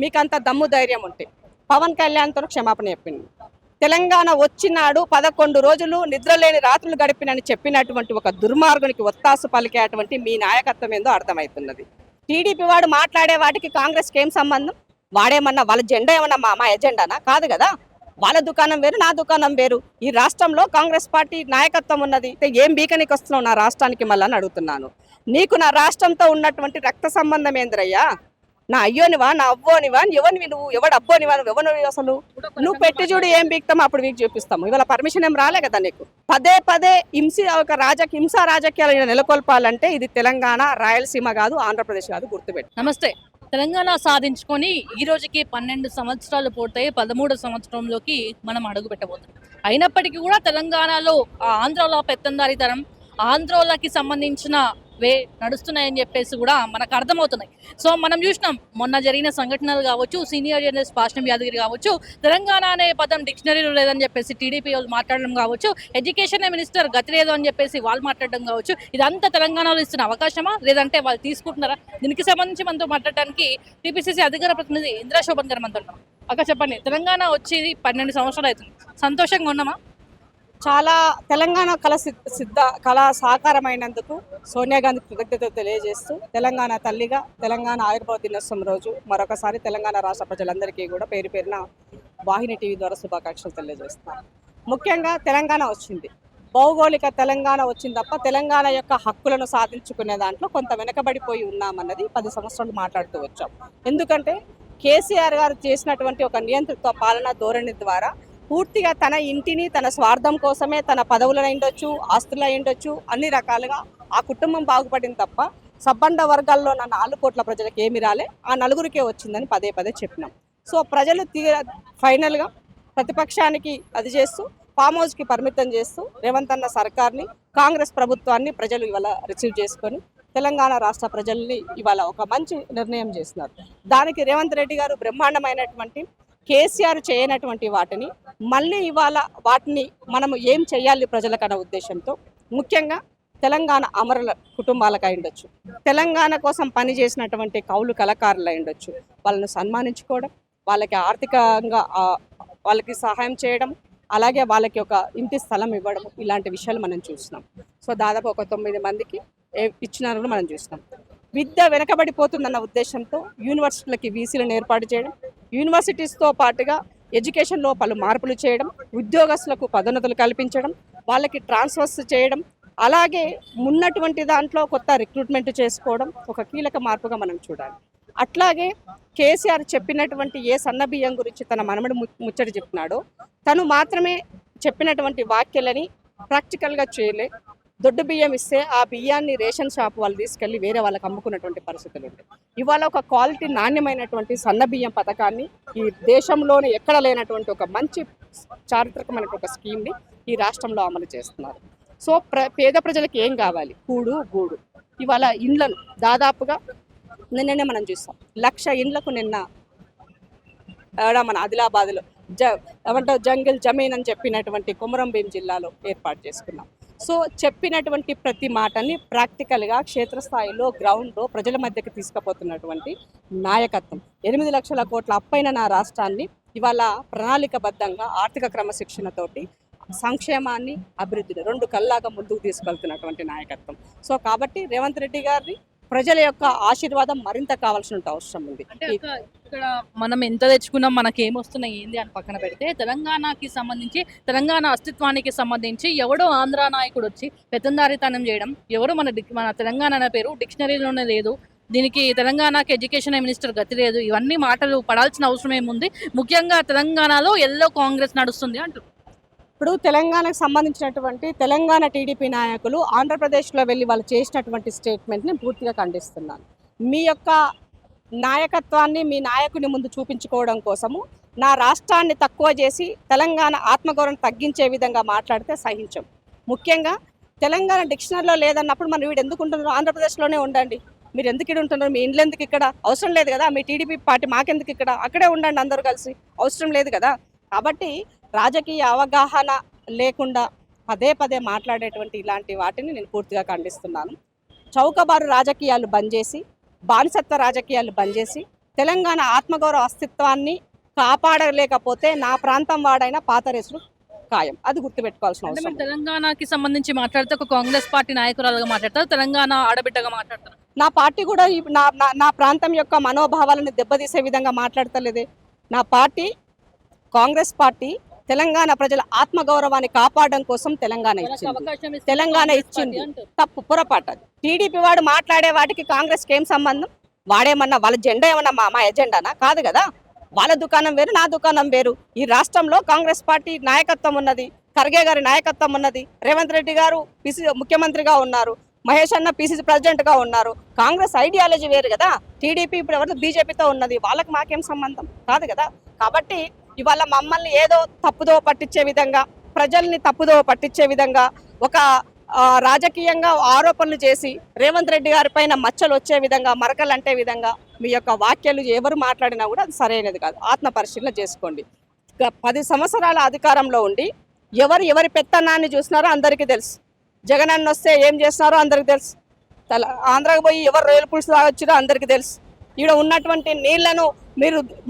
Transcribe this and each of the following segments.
మీకంత దమ్ము ధైర్యం ఉంటే పవన్ కళ్యాణ్తో క్షమాపణ చెప్పింది. తెలంగాణ వచ్చినాడు 11 రోజులు నిద్రలేని రాత్రులు గడిపినని చెప్పినటువంటి ఒక దుర్మార్గునికి ఒత్తాసు పలికేటువంటి మీ నాయకత్వం ఏందో అర్థమవుతున్నది. టీడీపీ వాడు మాట్లాడే వాటికి కాంగ్రెస్కి ఏం సంబంధం? వాడేమన్నా వాళ్ళ జెండా ఏమన్నా మా ఎజెండానా? కాదు కదా. వాళ్ళ దుకాణం వేరు, నా దుకాణం వేరు. ఈ రాష్ట్రంలో కాంగ్రెస్ పార్టీ నాయకత్వం ఉన్నది. ఏం బీకనికి వస్తున్నావు నా రాష్ట్రానికి మళ్ళీ అని అడుగుతున్నాను. నీకు నా రాష్ట్రంతో ఉన్నటువంటి రక్త సంబంధం ఏంద్రయ్యా? నా అయ్యోనివా, నా అవ్వోనివా, ఎవరివి నువ్వు, ఎవడు అబ్బోనివా, నువ్వు ఎవరు అసలు? నువ్వు పెట్టి చూడు ఏం బీక్తామో అప్పుడు వీక్ చూపిస్తాము. ఇవాళ పర్మిషన్ ఏం రాలే కదా నీకు. పదే పదే హింసా రాజకీయాలు నెలకొల్పాలంటే ఇది తెలంగాణ, రాయలసీమ కాదు, ఆంధ్రప్రదేశ్ కాదు, గుర్తుపెట్టు. నమస్తే. తెలంగాణ సాధించుకొని ఈ రోజుకి 12 సంవత్సరాలు పూర్తయి 13 సంవత్సరంలోకి మనం అడుగు పెట్టబోతున్నాం. అయినప్పటికీ కూడా తెలంగాణలో ఆంధ్రాలో పెత్తందారితనం, ఆంధ్రోలకి సంబంధించిన నడుస్తున్నాయని చెప్పేసి కూడా మనకు అర్థమవుతున్నాయి. సో మనం చూసినాం మొన్న జరిగిన సంఘటనలు కావచ్చు, సీనియర్ జర్నలిస్ట్ పాషం యాదగిరి కావచ్చు, తెలంగాణ అనే పదం డిక్షనరీలో లేదని చెప్పేసి టీడీపీ వాళ్ళు మాట్లాడడం కావచ్చు, ఎడ్యుకేషన్ మినిస్టర్ గతి లేదు అని చెప్పేసి వాళ్ళు మాట్లాడడం కావచ్చు, ఇదంతా తెలంగాణలో ఇస్తున్న అవకాశమా లేదంటే వాళ్ళు తీసుకుంటున్నారా? దీనికి సంబంధించి మనతో మాట్లాడడానికి టీపీసీసీ అధికార ప్రతినిధి ఇంద్రా శోభన్ గారు మనతో ఉన్నారు. అక్క చెప్పండి, తెలంగాణ వచ్చేది 12 సంవత్సరాలు అవుతుంది, సంతోషంగా ఉన్నామా? చాలా తెలంగాణ కళ సాకారమైనందుకు సోనియా గాంధీ కృతజ్ఞతలు తెలియజేస్తూ తెలంగాణ తల్లిగా తెలంగాణ ఆవిర్భావ దినోత్సవం రోజు మరొకసారి తెలంగాణ రాష్ట్ర ప్రజలందరికీ కూడా పేరు పేరున వాహిని టీవీ ద్వారా శుభాకాంక్షలు తెలియజేస్తున్నాను. ముఖ్యంగా తెలంగాణ వచ్చింది, భౌగోళిక తెలంగాణ వచ్చింది తప్ప తెలంగాణ యొక్క హక్కులను సాధించుకునే దాంట్లో కొంత వెనకబడిపోయి ఉన్నామన్నది 10 సంవత్సరాలు మాట్లాడుతూ వచ్చాం. ఎందుకంటే కేసీఆర్ గారు చేసినటువంటి ఒక నియంత్రిత పాలనా ధోరణి ద్వారా పూర్తిగా తన ఇంటిని తన స్వార్థం కోసమే, తన పదవులు అయిండొచ్చు, ఆస్తులు అయిండొచ్చు, అన్ని రకాలుగా ఆ కుటుంబం బాగుపడింది తప్ప సబ్బండ వర్గాల్లో ఉన్న 4 కోట్ల ప్రజలకు ఏమి రాలే, ఆ నలుగురికే వచ్చిందని పదే పదే చెప్పినాం. సో ప్రజలు ఫైనల్గా ప్రతిపక్షానికి అది చేస్తూ ఫామ్ హౌస్కి పరిమితం చేస్తూ రేవంత్ అన్న సర్కార్ని, కాంగ్రెస్ ప్రభుత్వాన్ని ప్రజలు ఇవాళ రిసీవ్ చేసుకొని తెలంగాణ రాష్ట్ర ప్రజల్ని ఇవాళ ఒక మంచి నిర్ణయం చేస్తున్నారు. దానికి రేవంత్ రెడ్డి గారు బ్రహ్మాండమైనటువంటి కేసీఆర్ చేయనటువంటి వాటిని మళ్ళీ ఇవాళ వాటిని మనము ఏం చేయాలి ప్రజలకన్న ఉద్దేశంతో, ముఖ్యంగా తెలంగాణ అమరుల కుటుంబాలకు అయిండొచ్చు, తెలంగాణ కోసం పనిచేసినటువంటి కౌలు కళాకారులు అయిండొచ్చు, వాళ్ళను సన్మానించుకోవడం, వాళ్ళకి ఆర్థికంగా వాళ్ళకి సహాయం చేయడం, అలాగే వాళ్ళకి ఒక ఇంటి స్థలం ఇవ్వడం, ఇలాంటి విషయాలు మనం చూస్తున్నాం. సో దాదాపు ఒక 9 మందికి ఇచ్చినారని మనం చూస్తున్నాం. విద్య వెనకబడిపోతుందన్న ఉద్దేశంతో యూనివర్సిటీలకి వీసీలను ఏర్పాటు చేయడం, యూనివర్సిటీస్తో పాటుగా ఎడ్యుకేషన్లో పలు మార్పులు చేయడం, ఉద్యోగస్తులకు పదోన్నతులు కల్పించడం, వాళ్ళకి ట్రాన్స్ఫర్స్ చేయడం, అలాగే ఉన్నటువంటి దాంట్లో కొత్త రిక్రూట్మెంట్ చేసుకోవడం ఒక కీలక మార్పుగా మనం చూడాలి. అట్లాగే కేసీఆర్ చెప్పినటువంటి ఏ సన్నబియ్యం గురించి తన మనమడి ముచ్చట చెప్పినాడో తను మాత్రమే చెప్పినటువంటి వ్యాఖ్యలని ప్రాక్టికల్గా చేయలే. దొడ్డు బియ్యం ఇస్తే ఆ బియ్యాన్ని రేషన్ షాప్ వాళ్ళు తీసుకెళ్లి వేరే వాళ్ళకి అమ్ముకున్నటువంటి పరిస్థితులు ఉంటాయి. ఇవాళ ఒక క్వాలిటీ నాణ్యమైనటువంటి సన్న బియ్యం పథకాన్ని ఈ దేశంలోనే ఎక్కడ లేనటువంటి ఒక మంచి చారిత్రకమైన ఒక స్కీమ్ని ఈ రాష్ట్రంలో అమలు చేస్తున్నారు. సో పేద ప్రజలకు ఏం కావాలి? కూడు గూడు. ఇవాళ ఇండ్లను దాదాపుగా నిన్ననే మనం చూస్తాం, 1,00,000 ఇండ్లకు నిన్న మన ఆదిలాబాద్లో జంగిల్ జమీన్ అని చెప్పినటువంటి కొమరం భీం జిల్లాలో ఏర్పాటు చేసుకున్నాం. సో చెప్పినటువంటి ప్రతి మాటని ప్రాక్టికల్గా క్షేత్రస్థాయిలో గ్రౌండ్లో ప్రజల మధ్యకి తీసుకుపోతున్నటువంటి నాయకత్వం. 8 లక్షల కోట్ల అప్పైన నా రాష్ట్రాన్ని ఇవాళ ప్రణాళికబద్ధంగా ఆర్థిక క్రమశిక్షణతోటి సంక్షేమాన్ని, అభివృద్ధిని 2 కళ్ళలాగా ముందుకు తీసుకెళ్తున్నటువంటి నాయకత్వం. సో కాబట్టి రేవంత్ రెడ్డి గారిని ప్రజల యొక్క ఆశీర్వాదం మరింత కావాల్సిన అవసరం ఉంది. ఇక్కడ మనం ఎంత తెచ్చుకున్నాం, మనకి ఏమొస్తున్నాయి ఏంది అని పక్కన పెడితే, తెలంగాణకి సంబంధించి, తెలంగాణ అస్తిత్వానికి సంబంధించి ఎవడో ఆంధ్ర నాయకుడు వచ్చి పెత్తందారితనం చేయడం, ఎవరు మన తెలంగాణ అనే పేరు డిక్షనరీలోనే లేదు, దీనికి తెలంగాణకి ఎడ్యుకేషన్ మినిస్టర్ గతి లేదు, ఇవన్నీ మాటలు పడాల్సిన అవసరం ఏముంది? ముఖ్యంగా తెలంగాణలో ఎల్లో కాంగ్రెస్ నడుస్తుంది అంటూ ఇప్పుడు తెలంగాణకు సంబంధించినటువంటి తెలంగాణ టీడీపీ నాయకులు ఆంధ్రప్రదేశ్లో వెళ్ళి వాళ్ళు చేసినటువంటి స్టేట్మెంట్ని పూర్తిగా ఖండిస్తున్నాను. మీ యొక్క నాయకత్వాన్ని మీ నాయకుని ముందు చూపించుకోవడం కోసము నా రాష్ట్రాన్ని తక్కువ చేసి తెలంగాణ ఆత్మగౌరవం తగ్గించే విధంగా మాట్లాడితే సహించం. ముఖ్యంగా తెలంగాణ డిక్షనరీలో లేదన్నప్పుడు మరి వీడు ఎందుకు ఉంటున్నారు? ఆంధ్రప్రదేశ్లోనే ఉండండి. మీరు ఎందుకు ఇక్కడ ఉంటున్నారు? మీ ఇండ్లు ఎందుకు ఇక్కడ? అవసరం లేదు కదా. మీ టీడీపీ పార్టీ మాకెందుకు ఇక్కడ? అక్కడే ఉండండి అందరూ కలిసి, అవసరం లేదు కదా. కాబట్టి రాజకీయ అవగాహన లేకుండా పదే పదే మాట్లాడేటువంటి ఇలాంటి వాటిని నేను పూర్తిగా ఖండిస్తున్నాను. చౌకబారు రాజకీయాలు బంద్ చేసి, బానిసత్వ రాజకీయాలు బంద్ చేసి తెలంగాణ ఆత్మగౌరవ అస్తిత్వాన్ని కాపాడలేకపోతే నా ప్రాంతం వాడైన పాతరేసులు ఖాయం. అది గుర్తుపెట్టుకోవాల్సిన అంటే అవసరం మీరు తెలంగాణకి సంబంధించి మాట్లాడితే ఒక కాంగ్రెస్ పార్టీ నాయకురాలుగా మాట్లాడతారు, తెలంగాణ ఆడబిడ్డగా మాట్లాడతారు. నా పార్టీ కూడా నా ప్రాంతం యొక్క మనోభావాలను దెబ్బతీసే విధంగా మాట్లాడతలేదే. నా పార్టీ కాంగ్రెస్ పార్టీ తెలంగాణ ప్రజల ఆత్మగౌరవాన్ని కాపాడడం కోసం తెలంగాణ వాళ్ళకి ఇచ్చింది. అవకాశం ఇస్తే తెలంగాణ కాంగ్రెస్ ఇచ్చింది. పార్టీ అంటారు. తప్పు, పొరపాటు అది. టీడీపీ వాడు మాట్లాడే వాటికి కాంగ్రెస్కి ఏం సంబంధం? వాడేమన్నా వాళ్ళ జెండా ఏమన్నా మా ఎజెండానా? కాదు కదా. వాళ్ళ దుకాణం వేరు, నా దుకాణం వేరు. ఈ రాష్ట్రంలో కాంగ్రెస్ పార్టీ నాయకత్వం ఉన్నది, ఖర్గే గారి నాయకత్వం ఉన్నది, రేవంత్ రెడ్డి గారు పిసిసి ముఖ్యమంత్రిగా ఉన్నారు, మహేష్ అన్న పిసిసి ప్రెసిడెంట్ గా ఉన్నారు. కాంగ్రెస్ ఐడియాలజీ వేరు కదా. టీడీపీ ఇప్పుడు ఎవరు బీజేపీతో ఉన్నది, వాళ్ళకి మాకేం సంబంధం? కాదు కదా. కాబట్టి ఇవాళ మమ్మల్ని ఏదో తప్పుదో పట్టించే విధంగా, ప్రజల్ని తప్పుదో పట్టించే విధంగా, ఒక రాజకీయంగా ఆరోపణలు చేసి రేవంత్ రెడ్డి గారి పైన మచ్చలు వచ్చే విధంగా, మరకలు అంటే విధంగా మీ యొక్క వాక్యాలు ఎవరు మాట్లాడినా కూడా అది సరైనది కాదు. ఆత్మ పరిశీలన చేసుకోండి. 10 సంవత్సరాల అధికారంలో ఉండి ఎవరి పెత్తనాన్ని చూసినారో అందరికీ తెలుసు. జగన్ అన్న వస్తే ఏం చేస్తున్నారో అందరికీ తెలుసు. ఆంధ్రాకి పోయి ఎవరు రొయ్యల పులుసు తాగొచ్చారో అందరికీ తెలుసు. ఈడ ఉన్నటువంటి నీళ్లను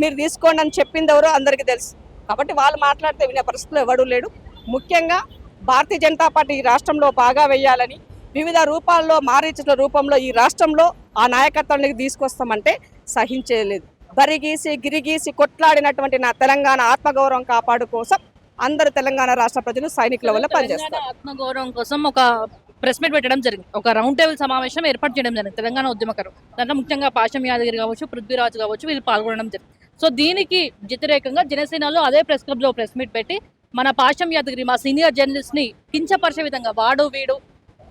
మీరు తీసుకోండి అని చెప్పింది ఎవరో అందరికీ తెలుసు. కాబట్టి వాళ్ళు మాట్లాడితే వినే పరిస్థితుల్లో ఎవడూ లేడు. ముఖ్యంగా భారతీయ జనతా పార్టీ ఈ రాష్ట్రంలో బాగా వేయాలని వివిధ రూపాల్లో మారీచిన రూపంలో ఈ రాష్ట్రంలో ఆ నాయకత్వానికి తీసుకొస్తామంటే సహించలేదు. బరిగీసి గిరిగీసి కొట్లాడినటువంటి నా తెలంగాణ ఆత్మగౌరవం కాపాడు కోసం అందరు తెలంగాణ రాష్ట్ర ప్రజలు సైనికుల వల్ల పనిచేస్తారు. తెలంగాణ ఆత్మగౌరవం కోసం ఒక ప్రెస్ మీట్ పెట్టడం జరిగింది, ఒక రౌండ్ టేబుల్ సమావేశం ఏర్పాటు చేయడం జరిగింది తెలంగాణ ఉద్యమకారు. దాంట్లో ముఖ్యంగా పాశం యాదగిరి కావచ్చు, పృథ్వీరాజ్ కావచ్చు, వీళ్ళు పాల్గొనడం జరిగింది. సో దీనికి వ్యతిరేకంగా జనసేనలో అదే ప్రెస్ క్లబ్ లో ప్రెస్ మీట్ పెట్టి మన పాశం యాదగిరి, మా సీనియర్ జర్నలిస్ట్ ని కించపరిచే విధంగా వాడు వీడు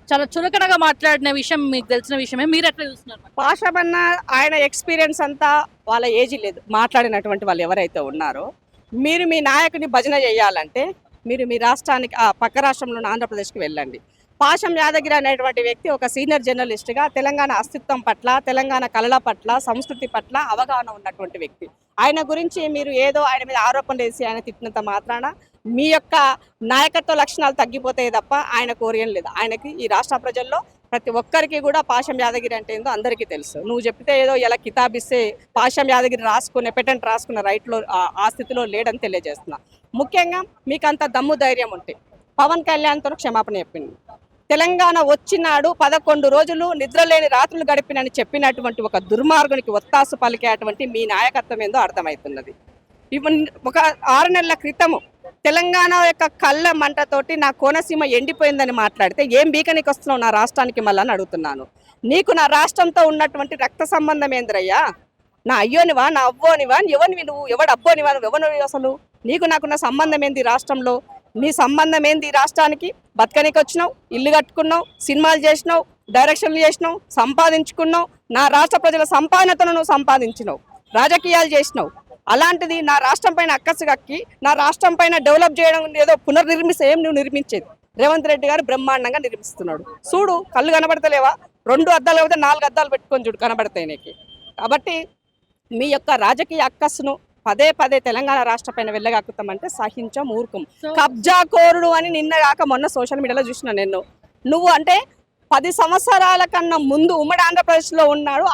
చాలా చులకనగా మాట్లాడిన విషయం మీకు తెలిసిన విషయమే. మీరు ఎట్లా చూస్తున్నారు? పాషమన్న ఆయన ఎక్స్పీరియన్స్ అంతా వాళ్ళ ఏజ్ లేదు. మాట్లాడినటువంటి వాళ్ళు ఎవరైతే ఉన్నారో, మీరు మీ నాయకుని భజన చేయాలంటే మీరు మీ రాష్ట్రానికి పక్క రాష్ట్రంలో ఆంధ్రప్రదేశ్కి వెళ్ళండి. పాశం యాదగిరి అనేటువంటి వ్యక్తి ఒక సీనియర్ జర్నలిస్ట్గా తెలంగాణ అస్తిత్వం పట్ల, తెలంగాణ కళల పట్ల, సంస్కృతి పట్ల అవగాహన ఉన్నటువంటి వ్యక్తి. ఆయన గురించి మీరు ఏదో ఆయన మీద ఆరోపణలు వేసి ఆయన తిట్టినంత మాత్రాన మీ యొక్క నాయకత్వ లక్షణాలు తగ్గిపోతాయి తప్ప ఆయన కోరియం లేదు. ఆయనకి ఈ రాష్ట్ర ప్రజల్లో ప్రతి ఒక్కరికి కూడా పాశం యాదగిరి అంటే ఏందో అందరికీ తెలుసు. నువ్వు చెప్తే ఏదో ఇలా కితాబిస్తే పాశం యాదగిరి రాసుకునే పెటెంట్ రాసుకున్న రైట్లో ఆ స్థితిలో లేడని తెలియజేస్తున్నా. ముఖ్యంగా మీకు అంత దమ్ము ధైర్యం ఉంటే పవన్ కళ్యాణ్తో క్షమాపణ చెప్పింది. తెలంగాణ వచ్చినాడు 11 రోజులు నిద్రలేని రాత్రులు గడిపినని చెప్పినటువంటి ఒక దుర్మార్గునికి ఒత్తాసు పలికేటువంటి మీ నాయకత్వం ఏందో అర్థమవుతున్నది. ఇప్పుడు ఒక 6 నెలల క్రితము తెలంగాణ యొక్క కళ్ళ మంటతోటి నా కోనసీమ ఎండిపోయిందని మాట్లాడితే ఏం బీకనికి వస్తున్నావు నా రాష్ట్రానికి మళ్ళీ అని అడుగుతున్నాను. నీకు నా రాష్ట్రంతో ఉన్నటువంటి రక్త సంబంధం ఏంద్రయ్యా? నా అయ్యోనివా, నా అవ్వోనివా, ఎవరివి నువ్వు? ఎవడు అబ్బోనివా, నువ్వు ఎవరివి? అసలు నీకు నాకున్న సంబంధం ఏంది రాష్ట్రంలో? నీ సంబంధం ఏంది రాష్ట్రానికి? బతకనికి వచ్చినావు, ఇల్లు కట్టుకున్నావు, సినిమాలు చేసినావు, డైరెక్షన్లు చేసినావు, సంపాదించుకున్నావు, నా రాష్ట్ర ప్రజల సంపాదనతను నువ్వు సంపాదించినావు, రాజకీయాలు చేసినావు. అలాంటిది నా రాష్ట్రం పైన అక్కసు కక్కి నా రాష్ట్రం పైన డెవలప్ చేయడం ఏదో పునర్నిర్మిస్తే ఏం నువ్వు నిర్మించేది? రేవంత్ రెడ్డి గారు బ్రహ్మాండంగా నిర్మిస్తున్నాడు. చూడు, కళ్ళు కనబడతలేవా? 2 అద్దాలు లేకపోతే 4 అద్దాలు పెట్టుకొని చూడు, కనబడతాయి నీకు. కాబట్టి మీ యొక్క రాజకీయ అక్కస్సును పదే తెలంగాణ రాష్ట్ర పైన వెళ్ళగాకుతామంటే సహించం, ఊరుకం. కబ్జా కోరుడు అని నిన్న కాక మొన్న సోషల్ మీడియాలో చూసిన నేను. నువ్వు అంటే 10 సంవత్సరాల కన్నా ముందు ఉమ్మడి ఆంధ్రప్రదేశ్లో ఉన్నాడు.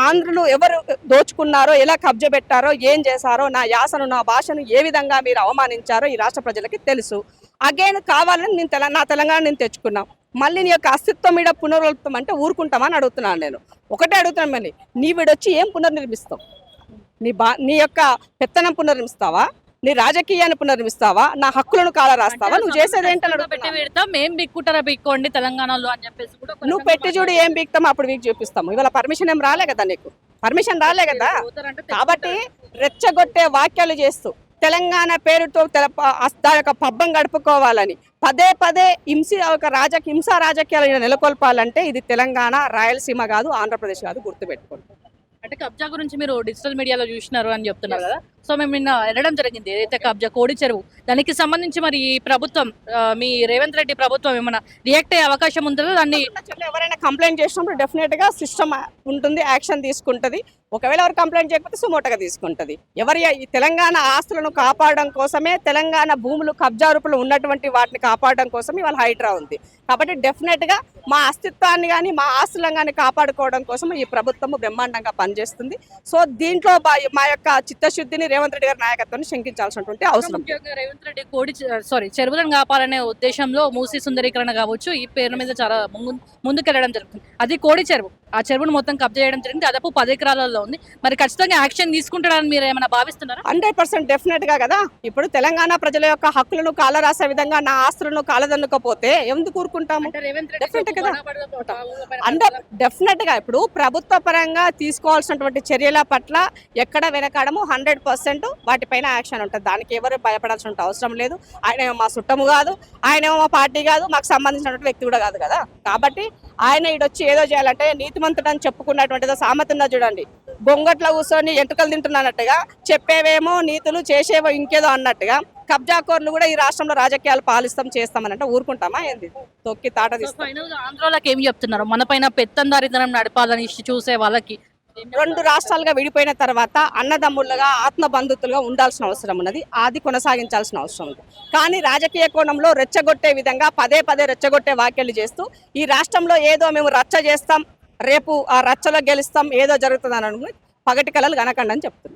ఆంధ్రులు ఎవరు దోచుకున్నారో, ఎలా కబ్జా పెట్టారో, ఏం చేశారో, నా యాసను, నా భాషను ఏ విధంగా మీరు అవమానించారో ఈ రాష్ట్ర ప్రజలకి తెలుసు. అగైన్ కావాలని నా తెలంగాణ నేను తెచ్చుకున్నాం. మళ్ళీ నీ యొక్క అస్తిత్వం మీద పునరుద్ధం అంటే ఊరుకుంటామని అడుగుతున్నాను నేను. ఒకటే అడుగుతున్నాను, మళ్ళీ నీ వీడొచ్చి ఏం పునర్నిర్మిస్తావు? నీ యొక్క పెత్తనం పునర్నిర్మిస్తావా? నీ రాజకీయాన్ని పునర్నిర్మిస్తావా? నా హక్కులను కాల రాస్తావా? నువ్వు చేసేది ఏంటంటే తెలంగాణలో అని చెప్పేసి నువ్వు పెట్టి చూడు, ఏం బీక్తామో అప్పుడు వీక్ చూపిస్తాము. ఇవాళ పర్మిషన్ ఏం రాలే కదా, నీకు పర్మిషన్ రాలే కదా. కాబట్టి రెచ్చగొట్టే వాక్యాలు చేస్తూ తెలంగాణ పేరుతో దాని యొక్క పబ్బం గడుపుకోవాలని పదే హింసా రాజకీయాలు నెలకొల్పాలంటే ఇది తెలంగాణ, రాయలసీమ కాదు, ఆంధ్రప్రదేశ్ కాదు, గుర్తుపెట్టుకోండి. అంటే కబ్జా గురించి మీరు డిజిటల్ మీడియాలో చూసినారు అని చెప్తున్నారు కదా. సో సో మేము నిన్న వెళ్ళడం జరిగింది ఏదైతే కబ్జా కోడి చెరువు దానికి సంబంధించి మరి ఈ ప్రభుత్వం మీ రేవంత్ రెడ్డి ప్రభుత్వం ఏమైనా రియాక్ట్ అయ్యే అవకాశం ఉందో దాన్ని ఎవరైనా కంప్లైంట్ చేసినప్పుడు డెఫినెట్ గా సిస్టమ్ ఉంటుంది, యాక్షన్ తీసుకుంటది. ఒకవేళ ఎవరు కంప్లైంట్ చేయకపోతే సుమోటగా తీసుకుంటది. ఎవరి ఈ తెలంగాణ ఆస్తులను కాపాడడం కోసమే, తెలంగాణ భూములు కబ్జారూపులు ఉన్నటువంటి వాటిని కాపాడడం కోసమే ఇవాళ హైడ్రా ఉంది. కాబట్టి డెఫినెట్ గా మా అస్తిత్వాన్ని కానీ మా ఆస్తులను కానీ కాపాడుకోవడం కోసం ఈ ప్రభుత్వం బ్రహ్మాండంగా పనిచేస్తుంది. సో దీంట్లో మా యొక్క చిత్తశుద్ధిని రేవంత్ రెడ్డి గారి నాయకత్వాన్ని శంకించాల్సినటువంటి అవసరం. ముఖ్యంగా రేవంత్ రెడ్డి చెరువులను కాపాలనే ఉద్దేశంలో మూసీ సుందరీకరణ కావచ్చు ఈ పేరు మీద చాలా ముందుకెళ్లడం జరుగుతుంది. అది కోడి చెరువు, ఆ చెరువును మొత్తం కబ్జా చేయడం జరిగింది. దాదాపు 10 ఎకరాలలో ఉంది. మరి ఖచ్చితంగా యాక్షన్ తీసుకుంటారని మీరు ఏమైనా భావిస్తున్నారా? 100% డెఫినెట్ గా కదా. ఇప్పుడు తెలంగాణ ప్రజల యొక్క హక్కులను కాలరాసే విధంగా నా ఆస్తులను కాలదన్నుకపోతే ఎందుకు ఊరుకుంటాము? డెఫినెట్ గా ఇప్పుడు ప్రభుత్వ పరంగా తీసుకోవాల్సినటువంటి చర్యల పట్ల ఎక్కడ వెనకాడము 100% వాటిపైన యాక్షన్ ఉంటుంది. దానికి ఎవరు భయపడాల్సిన అవసరం లేదు. ఆయన మా చుట్టము కాదు, ఆయన మా పార్టీ కాదు, మాకు సంబంధించినటువంటి వ్యక్తి కూడా కాదు కదా. కాబట్టి ఆయన ఇడొచ్చి ఏదో చేయాలంటే నీతిమంతుడు అని చెప్పుకున్నటువంటిదో సామెత చూడండి, బొంగట్లో కూర్చొని ఎంటుకలు తింటున్నట్టుగా చెప్పేవేమో నీతులు చేసేవో ఇంకేదో అన్నట్టుగా కబ్జాకోర్లు కూడా ఈ రాష్ట్రంలో రాజకీయాలు చేస్తామని అంటే ఊరుకుంటామా ఏంది? తొక్కి తాట తీస్తాం. ఫైనల్ గా ఆంధ్రాలకు ఏం చెప్తున్నారు? మన పైన పెత్తందారితనం నడపాలని చూసే వాళ్ళకి 2 రాష్ట్రాలుగా విడిపోయిన తర్వాత అన్నదమ్ములుగా ఆత్మ బంధుత్తులుగా ఉండాల్సిన అవసరం ఉన్నది. అది కొనసాగించాల్సిన అవసరం ఉంది. కానీ రాజకీయ కోణంలో రెచ్చగొట్టే విధంగా పదే రెచ్చగొట్టే వ్యాఖ్యలు చేస్తూ ఈ రాష్ట్రంలో ఏదో మేము రచ్చ చేస్తాం, రేపు ఆ రచ్చలో గెలుస్తాం, ఏదో జరుగుతుందని పగటి కళలు కనకండి అని చెప్తున్నాం.